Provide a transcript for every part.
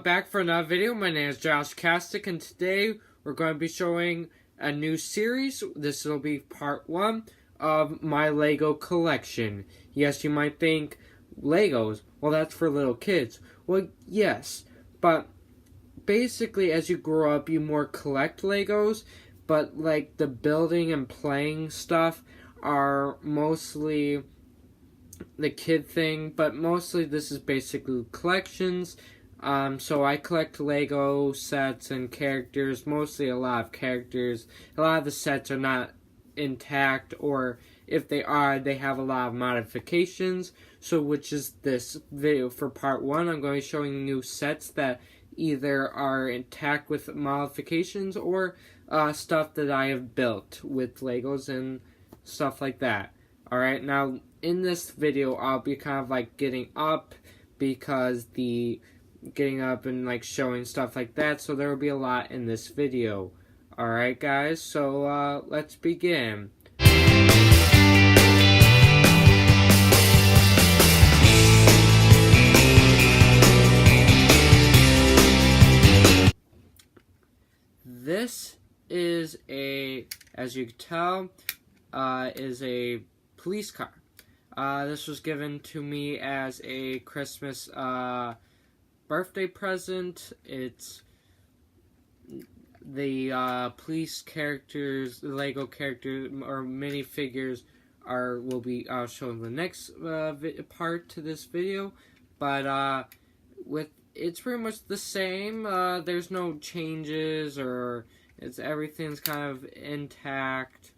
back for another video. My name is Josh Kastic, and today we're going to be showing a new series. This will be part 1 of my Lego collection. Yes, you might think, Legos, well, that's for little kids. Well, yes, but basically as you grow up, you more collect Legos, but like the building and playing stuff are mostly the kid thing, but mostly this is basically collections. So I collect Lego sets and characters, mostly a lot of characters. A lot of the sets are not intact, or if they are, they have a lot of modifications. So which is this video for part 1. I'm going to be showing new sets that either are intact with modifications or stuff that I have built with Legos and stuff like that. Alright, now in this video I'll be kind of like getting up and like showing stuff like that, so there will be a lot in this video. Alright guys, so let's begin. This is as you can tell, is a police car. This was given to me as a Christmas birthday present. It's the police characters, the Lego characters or minifigures will be shown in the next part to this video, but it's pretty much the same. There's no changes, or everything's kind of intact.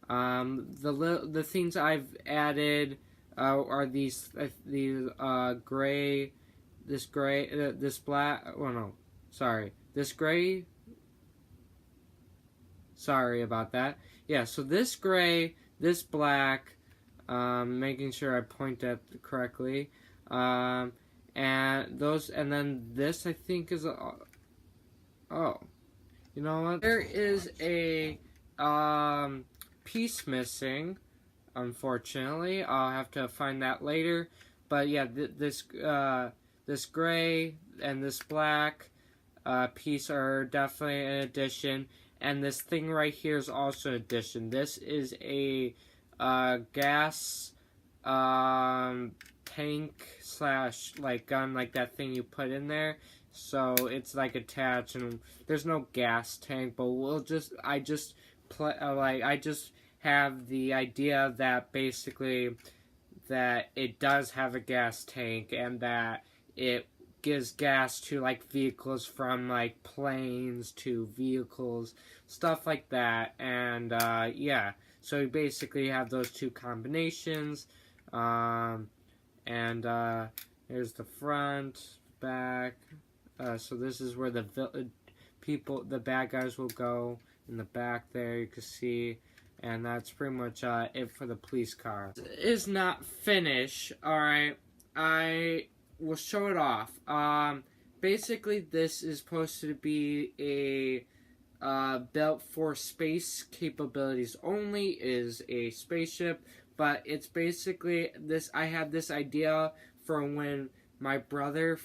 The things I've added are this gray. Sorry about that. Yeah, so this gray, this black, making sure I point that correctly, and then this I think is oh, you know what? There is a piece missing, unfortunately. I'll have to find that later. But yeah, this gray and this black piece are definitely an addition, and this thing right here is also an addition. This is a gas tank slash like gun, like that thing you put in there. So it's like attached, and there's no gas tank, but I just have the idea that basically that it does have a gas tank, and that it gives gas to like vehicles, from like planes to vehicles, stuff like that. And yeah, so you basically have those two combinations. And here's the front, back. So this is where the bad guys will go. In the back there, you can see. And that's pretty much it for the police car. It is not finished, alright. I will show it off. Basically, this is supposed to be a built for space capabilities only. Is a spaceship, but it's basically this. I had this idea from when my brother,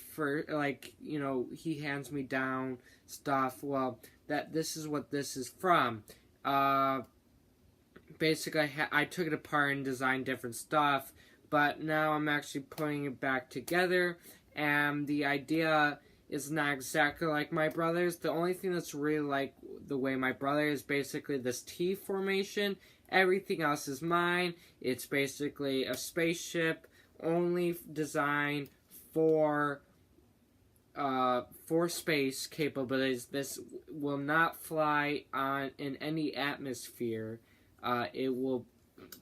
he hands me down stuff. Well, this is what this is from. Basically, I took it apart and designed different stuff, but now I'm actually putting it back together, and the idea is not exactly like my brother's. The only thing that's really like the way my brother is basically this T formation. Everything else is mine. It's basically a spaceship, only designed for space capabilities. This will not fly in any atmosphere. It will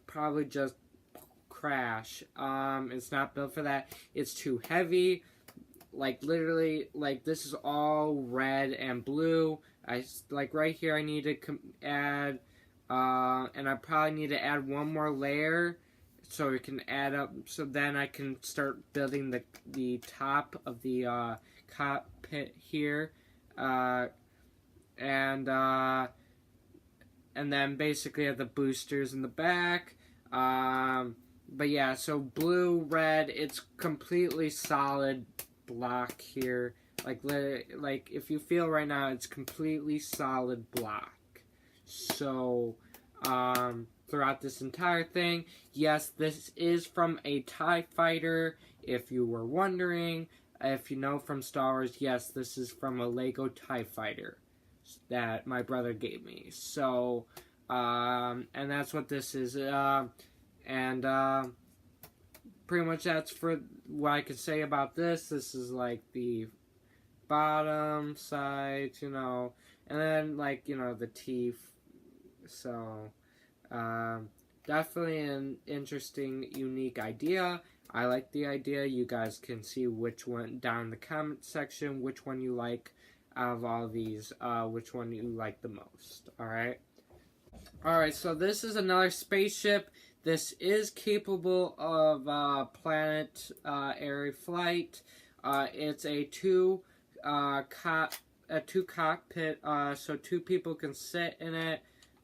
probably just crash. It's not built for that. It's too heavy. Like literally, like this is all red and blue. Right here I need to add, and I probably need to add one more layer so it can add up. So then I can start building the top of the cockpit here, and then basically have the boosters in the back. But yeah, so blue, red, it's completely solid block here. Like if you feel right now, it's completely solid black. So, throughout this entire thing, yes, this is from a TIE fighter. If you were wondering, if you know from Star Wars, yes, this is from a Lego TIE fighter that my brother gave me. So, and that's what this is. Pretty much that's for what I can say about this. This is like the bottom side, and then the teeth. So, definitely an interesting, unique idea. I like the idea. You guys can see which one down in the comment section, which one you like out of all these, which one you like the most. Alright? Alright, so this is another spaceship. This is capable of planetary flight. It's a two cockpit, so two people can sit in it.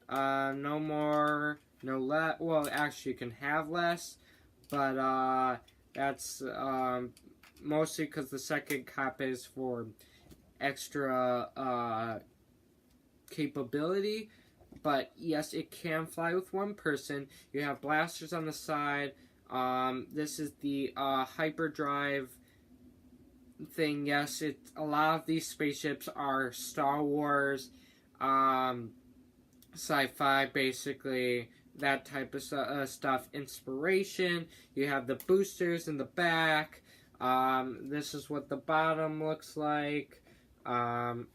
No more, no less. Well, actually, you can have less, but that's mostly because the second cockpit is for extra capability. But yes, it can fly with one person. You have blasters on the side. This is the Hyperdrive thing. Yes, a lot of these spaceships are Star Wars, sci-fi, basically that type of stuff. Inspiration. You have the boosters in the back. This is what the bottom looks like, and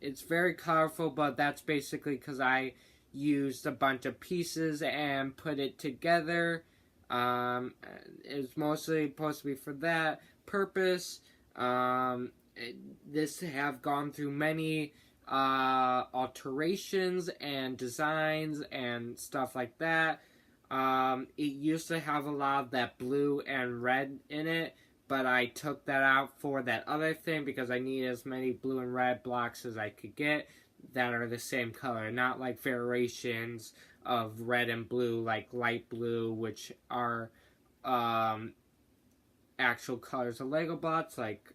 it's very colorful, but that's basically because I used a bunch of pieces and put it together. It's mostly supposed to be for that purpose. This have gone through many alterations and designs and stuff like that. It used to have a lot of that blue and red in it, but I took that out for that other thing because I need as many blue and red blocks as I could get that are the same color, not like variations of red and blue, like light blue, which are actual colors of Lego blocks, like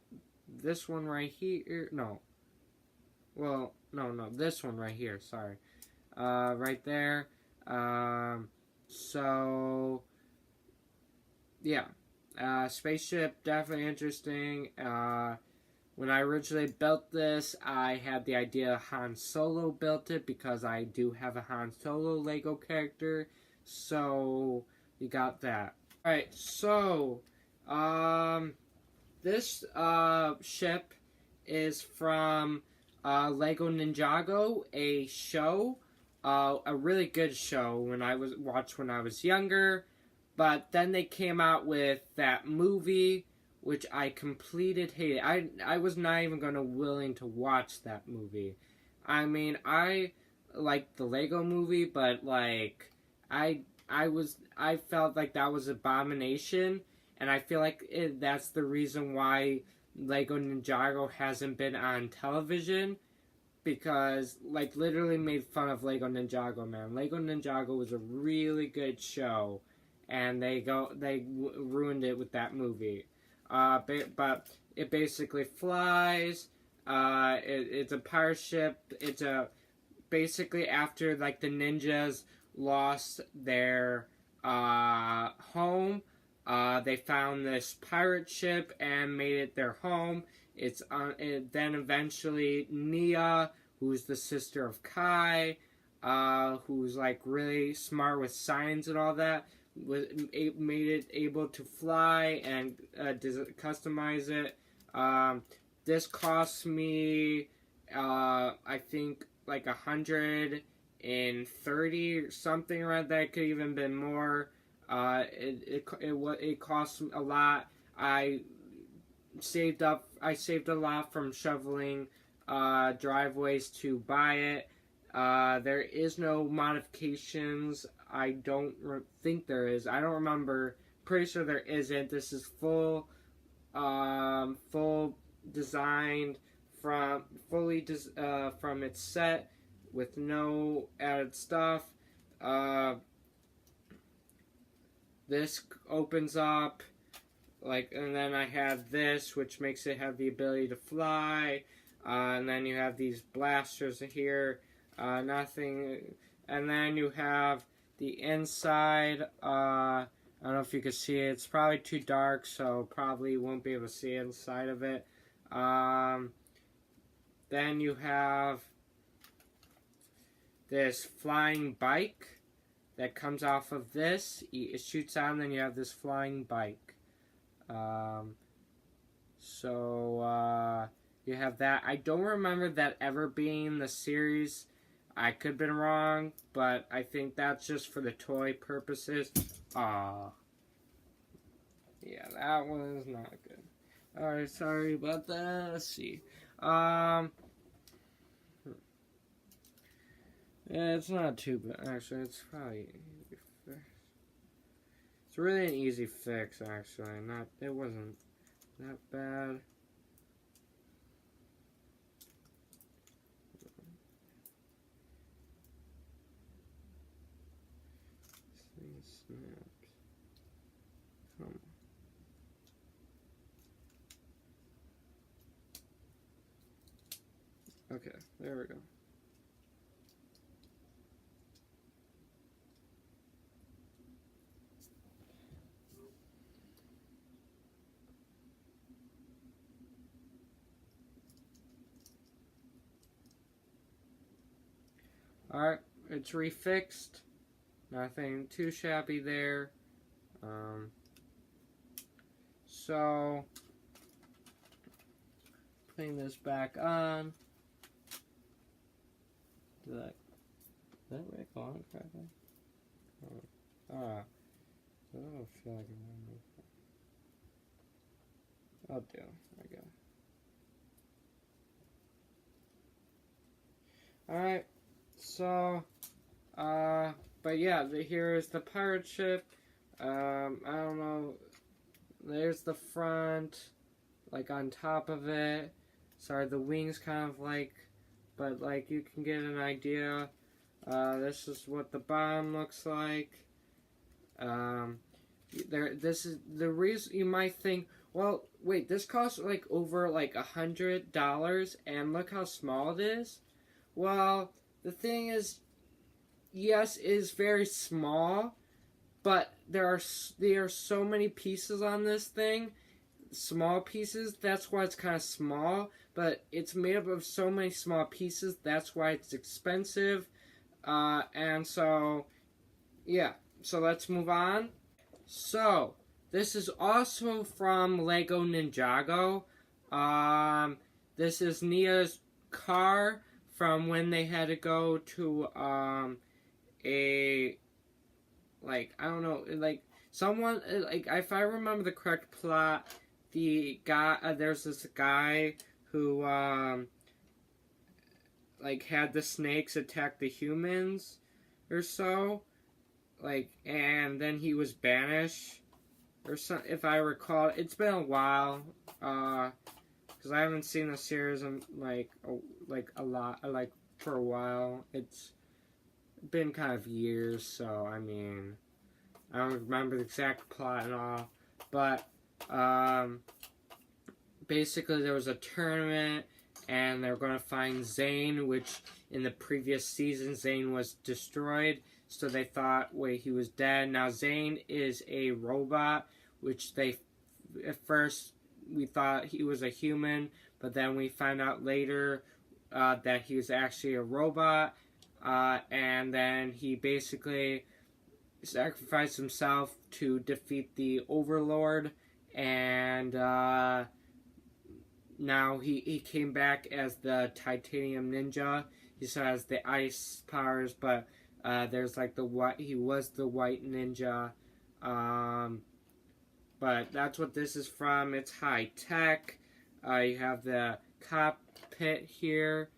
this one right here. No, this one right here. Sorry, right there. So yeah. Spaceship, definitely interesting. When I originally built this, I had the idea Han Solo built it because I do have a Han Solo Lego character. So, you got that. Alright, so, this ship is from Lego Ninjago, a show, a really good show when I was younger. But then they came out with that movie, which I completed hated. I was not even willing to watch that movie. I mean, I liked the Lego movie, but like I felt like that was abomination, and I feel like that's the reason why Lego Ninjago hasn't been on television, because like literally made fun of Lego Ninjago, man. Lego Ninjago was a really good show. And they ruined it with that movie. But it basically flies. It's a pirate ship. It's basically after like the ninjas lost their home. They found this pirate ship and made it their home. Then eventually Nia, who's the sister of Kai, who's like really smart with science and all that, made it able to fly and customize it. This cost me, I think, like 130 or something around that. It could even been more. It cost a lot. I saved a lot from shoveling driveways to buy it. There is no modifications. I don't think there is. I don't remember. Pretty sure there isn't. This is full designed from its set with no added stuff. This opens up. and then I have this, which makes it have the ability to fly. And then you have these blasters here. Nothing. And then you have the inside. I don't know if you can see it. It's probably too dark, so probably won't be able to see inside of it. Then you have this flying bike that comes off of this. It shoots out, and then you have this flying bike. You have that. I don't remember that ever being the series. I could have been wrong, but I think that's just for the toy purposes. Yeah, that one is not good. Alright, sorry about that. Let's see. Yeah, it's not too bad. Actually, it's probably easy fix. It's really an easy fix, actually. It wasn't that bad. This thing snapped. Come on. Okay, there we go. Alright, it's refixed. Nothing too shabby there. So, putting this back on. Did that rig on correctly? I don't feel like I'll do. I guess. Alright. So, but yeah, here is the pirate ship. I don't know. There's the front, like on top of it. Sorry, the wings kind of like, but like you can get an idea. This is what the bottom looks like. This is the reason you might think, well, wait, this costs like over like $100, and look how small it is. Well, the thing is, yes, it is very small, but there are so many pieces on this thing, small pieces. That's why it's kind of small, but it's made up of so many small pieces. That's why it's expensive. And so, yeah. So let's move on. So this is also from Lego Ninjago. This is Nia's car from when they had to go to someone, if I remember the correct plot, there's this guy who had the snakes attack the humans or so, and then he was banished or something, if I recall. It's been a while, because I haven't seen the series in for a while. It's been kind of years, so I mean, I don't remember the exact plot and all, but basically there was a tournament and they were going to find Zane, which in the previous season Zane was destroyed, so they thought, wait, he was dead. Now Zane is a robot, which at first we thought he was a human, but then we found out later that he was actually a robot, and then he basically sacrificed himself to defeat the Overlord, and now he came back as the Titanium Ninja. He still has the ice powers, but there's he was the White Ninja. But that's what this is from. It's high tech. You have the cockpit here.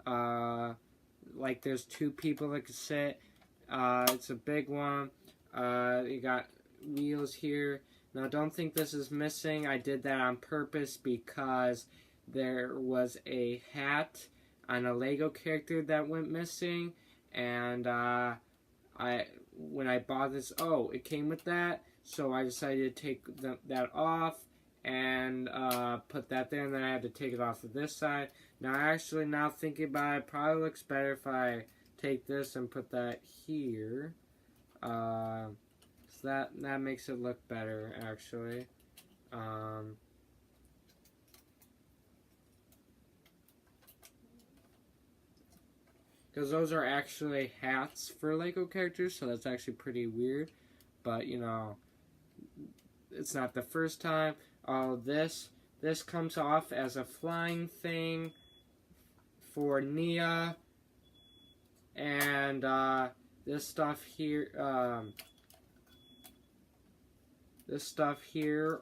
There's two people that can sit. It's a big one. You got wheels here. Now, don't think this is missing. I did that on purpose because there was a hat on a Lego character that went missing, and when I bought this, it came with that. so I decided to take that off and put that there, and then I had to take it off of this side. Now thinking about it, probably looks better if I take this and put that here. So that makes it look better, actually. Because those are actually hats for Lego characters, so that's actually pretty weird. But, you know, it's not the first time. Oh, this comes off as a flying thing for Nia. And this stuff here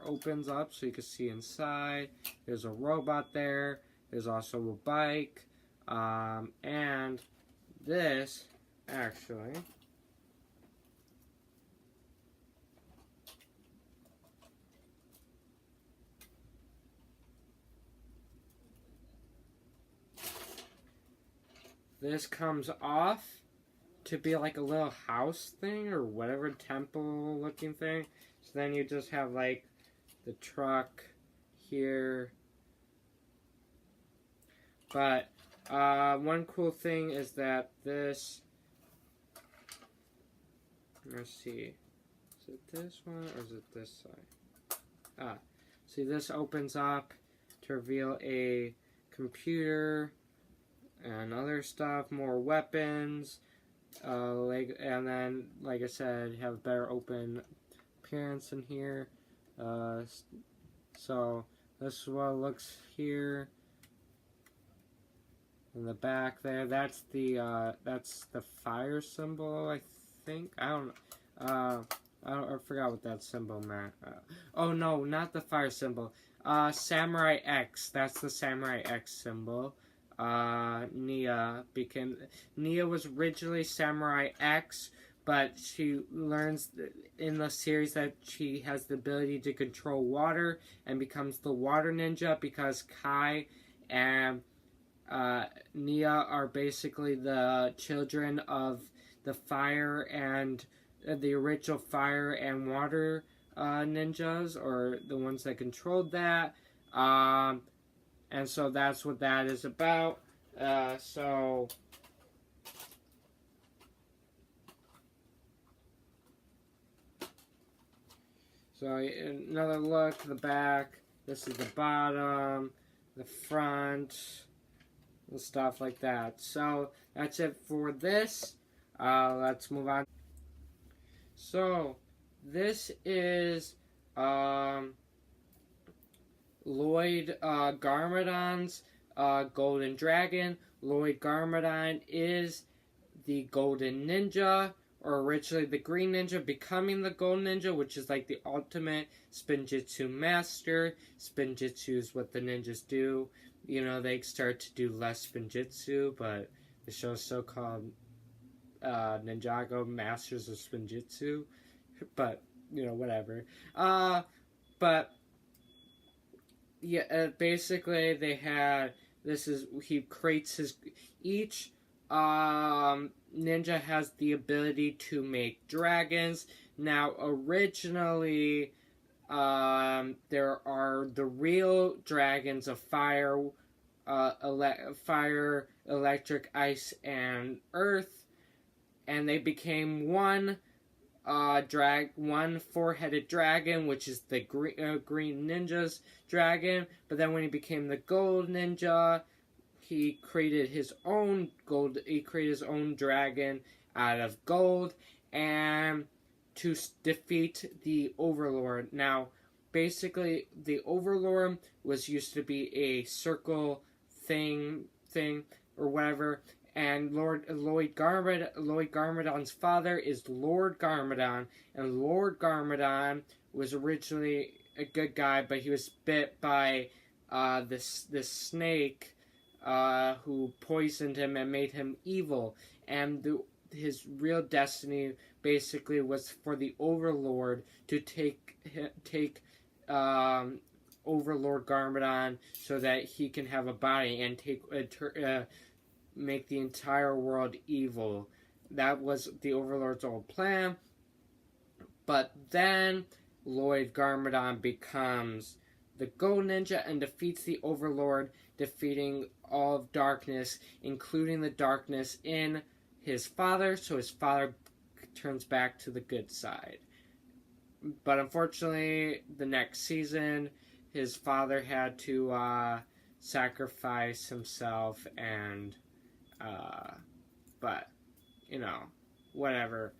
opens up so you can see inside. There's a robot there. There's also a bike. And this, actually, this comes off to be like a little house thing or whatever, temple looking thing. So then you just have like the truck here. But one cool thing is that this, let's see, is it this one or is it this side? See, this opens up to reveal a computer and other stuff, more weapons, and then, like I said, have better open appearance in here. So this is what it looks here. In the back there, that's the fire symbol, I think. I forgot what that symbol meant. Oh no, not the fire symbol. Samurai X. That's the Samurai X symbol. Nia was originally Samurai X, but she learns in the series that she has the ability to control water and becomes the water ninja because Kai and Nia are basically the children of the fire and the original fire and water ninjas, or the ones that controlled that. And so that's what that is about. So another look, the back. This is the bottom, the front, and stuff like that. So that's it for this. Let's move on. So this is Lloyd Garmadon's Golden Dragon. Lloyd Garmadon is the Golden Ninja, or originally the Green Ninja, becoming the Golden Ninja, which is like the ultimate Spinjitzu master. Spinjitzu is what the ninjas do. You know, they start to do less Spinjitzu, but the show's so called Ninjago, Masters of Spinjitzu. But, you know, whatever. But yeah, basically they had, he creates each ninja has the ability to make dragons. Now, originally, there are the real dragons of fire, electric, ice, and earth, and they became one four-headed dragon, which is the Green Ninja's dragon. But then when he became the Gold Ninja, he created his own dragon out of gold, and to defeat the Overlord. Now, basically, the Overlord used to be a circle thing or whatever. And Lloyd Garmadon's father is Lord Garmadon, and Lord Garmadon was originally a good guy, but he was bit by this snake who poisoned him and made him evil. And his real destiny basically was for the Overlord to take Overlord Garmadon so that he can have a body and make the entire world evil. That was the Overlord's old plan. But then Lloyd Garmadon becomes the Gold Ninja and defeats the Overlord, defeating all of darkness, including the darkness in his father, so his father turns back to the good side. But unfortunately, the next season, his father had to sacrifice himself, and but whatever.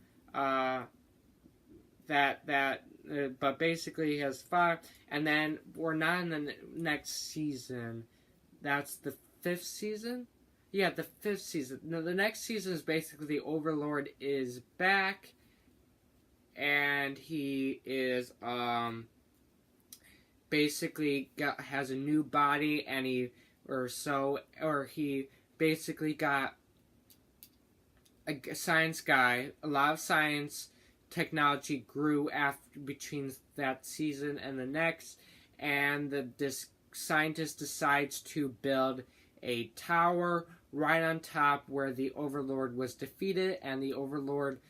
But basically, he has 5, and then we're not in the next season. That's the 5th season. Yeah, the 5th season. No, the next season is basically the Overlord is back, and he is basically has a new body, and he basically got a science guy. A lot of science technology grew between that season and the next, and this scientist decides to build a tower right on top where the Overlord was defeated, and the Overlord's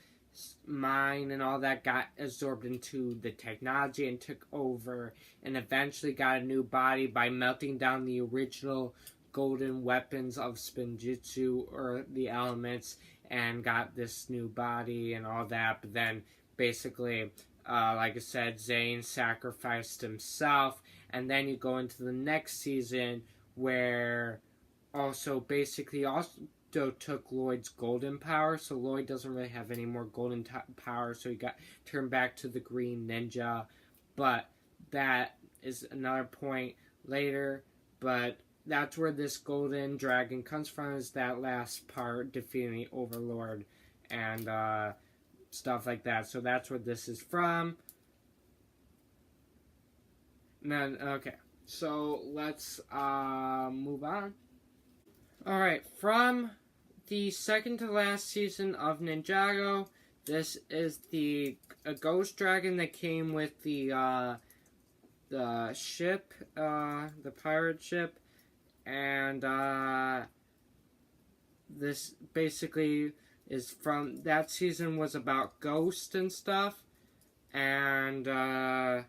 mind and all that got absorbed into the technology and took over, and eventually got a new body by melting down the original golden weapons of Spinjitzu, or the elements, and got this new body and all that. But then basically, like I said, Zane sacrificed himself, and then you go into the next season where basically took Lloyd's golden power, so Lloyd doesn't really have any more golden power, so he got turned back to the Green Ninja. But that is another point later. But that's where this golden dragon comes from, is that last part, defeating the Overlord and stuff like that. So that's where this is from. And then, okay, so let's move on. Alright, from the second to last season of Ninjago, this is a ghost dragon that came with the ship, the pirate ship, and this basically is from that season, was about ghosts and stuff, and that,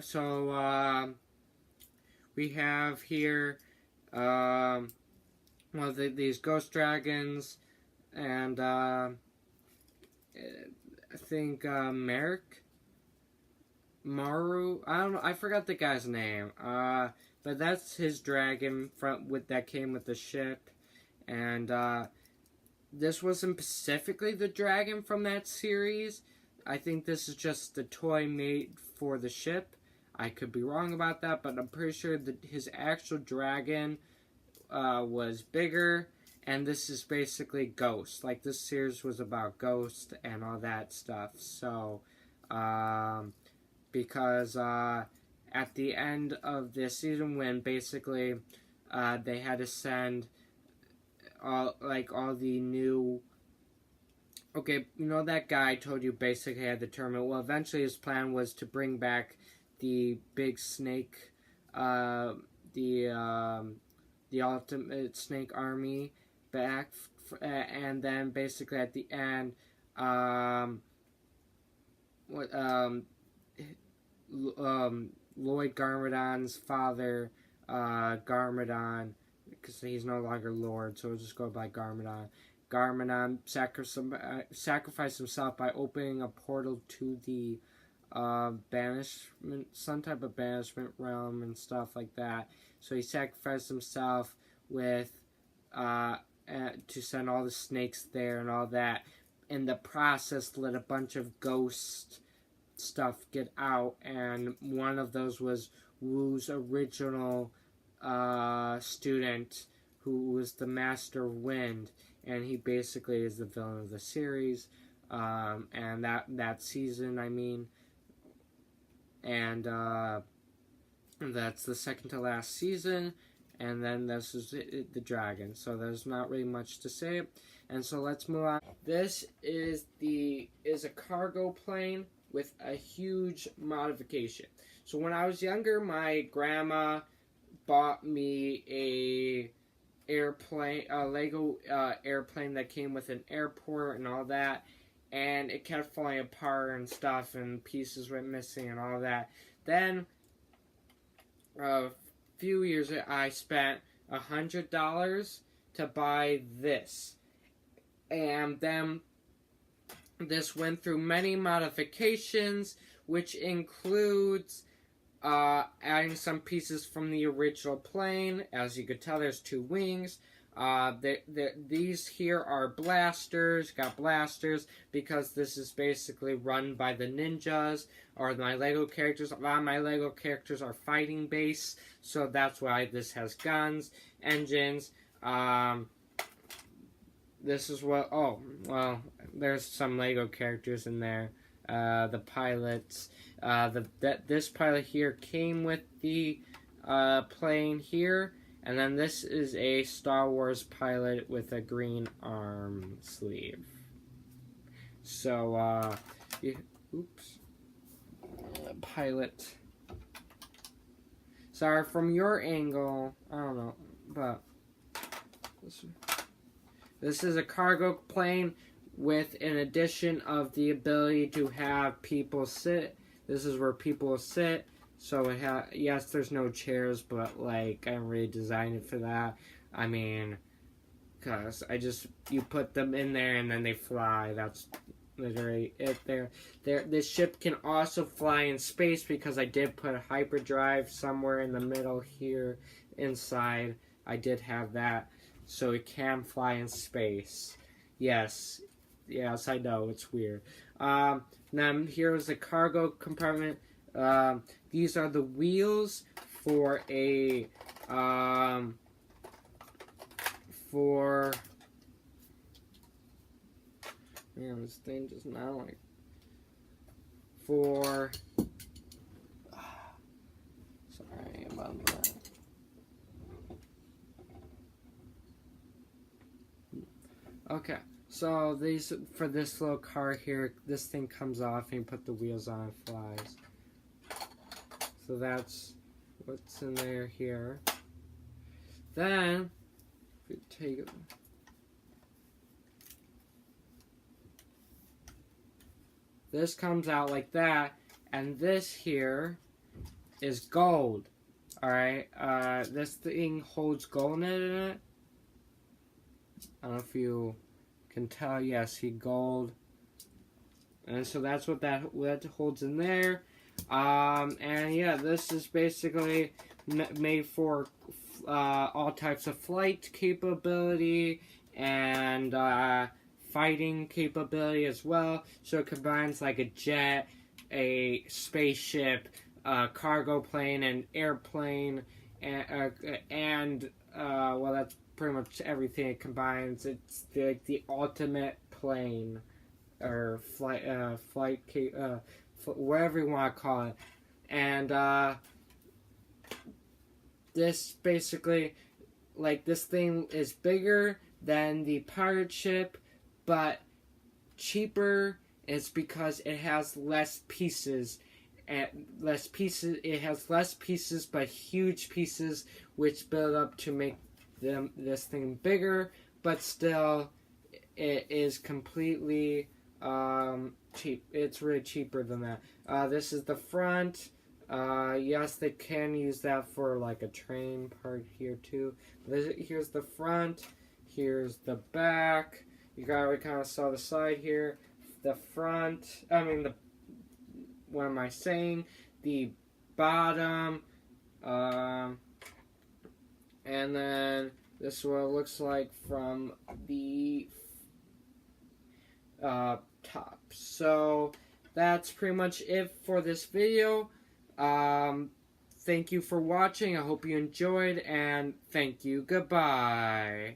so we have here these ghost dragons, and I think Maru, I don't know, I forgot the guy's name, but that's his dragon that came with the ship, and this wasn't specifically the dragon from that series. I think this is just the toy made for the ship. I could be wrong about that, but I'm pretty sure that his actual dragon was bigger, and this is basically Ghost. Like, this series was about Ghost and all that stuff. So, because at the end of this season, when basically they had to send all the new... Okay, that guy I told you basically had the tournament. Well, eventually his plan was to bring back the big snake, the ultimate snake army back, and then basically at the end, Lloyd Garmadon's father, Garmadon, because he's no longer Lord, so we'll just go by Garmadon. Garmadon sacrificed himself by opening a portal to the banishment, some type of banishment realm and stuff like that. So he sacrificed himself with to send all the snakes there and all that. In the process, let a bunch of ghost stuff get out, and one of those was Wu's original student, who was the Master of Wind, and he basically is the villain of the series, and that season, I mean, and that's the second to last season, and then this is the dragon, so there's not really much to say, and so let's move on. This is a cargo plane with a huge modification. So when I was younger, my grandma bought me a Lego airplane that came with an airport and all that, and it kept falling apart and stuff, and pieces went missing and all that. Then a few years I spent $100 to buy this, and then this went through many modifications, which includes adding some pieces from the original plane. As you could tell, there's 2 wings. These here are blasters, got blasters, because this is basically run by the ninjas, or my Lego characters. A lot of my Lego characters are fighting base, so that's why this has guns, engines. This is what, oh, well, there's some Lego characters in there. The pilots. This pilot here came with the plane here. And then this is a Star Wars pilot with a green arm sleeve. So, oops. Pilot. Sorry, from your angle, I don't know, but this is a cargo plane with an addition of the ability to have people sit. This is where people sit. So it yes, there's no chairs, but like I really designed it for that. I mean, cause you put them in there and then they fly. That's literally it. This ship can also fly in space because I did put a hyperdrive somewhere in the middle here inside. I did have that, so it can fly in space. Yes, I know it's weird. Now here's the cargo compartment. These are the wheels for a, man, this thing does not like, sorry about that. Okay, so these, for this little car here, this thing comes off and you put the wheels on and flies. So that's what's in there here. Then, if you take it, this comes out like that, and this here is gold. Alright, this thing holds gold in it. I don't know if you can tell. Yes, see gold. And so that's what that holds in there. And yeah, this is basically made for all types of flight capability and fighting capability as well. So it combines like a jet, a spaceship, cargo plane, and airplane, and well, that's pretty much everything it combines. It's like the ultimate plane or flight whatever you want to call it. And this basically, like, this thing is bigger than the pirate ship, but cheaper. Is because it has less pieces. It has less pieces, but huge pieces, which build up to make this thing bigger. But still, it is completely cheap. It's really cheaper than that. This is the front. Yes, they can use that for like a train part here too. Here's the front. Here's the back. You already kind of saw the side here. The front. What am I saying? The bottom. And then this is what it looks like from the top. So that's pretty much it for this video. Thank you for watching. I hope you enjoyed, and thank you. Goodbye.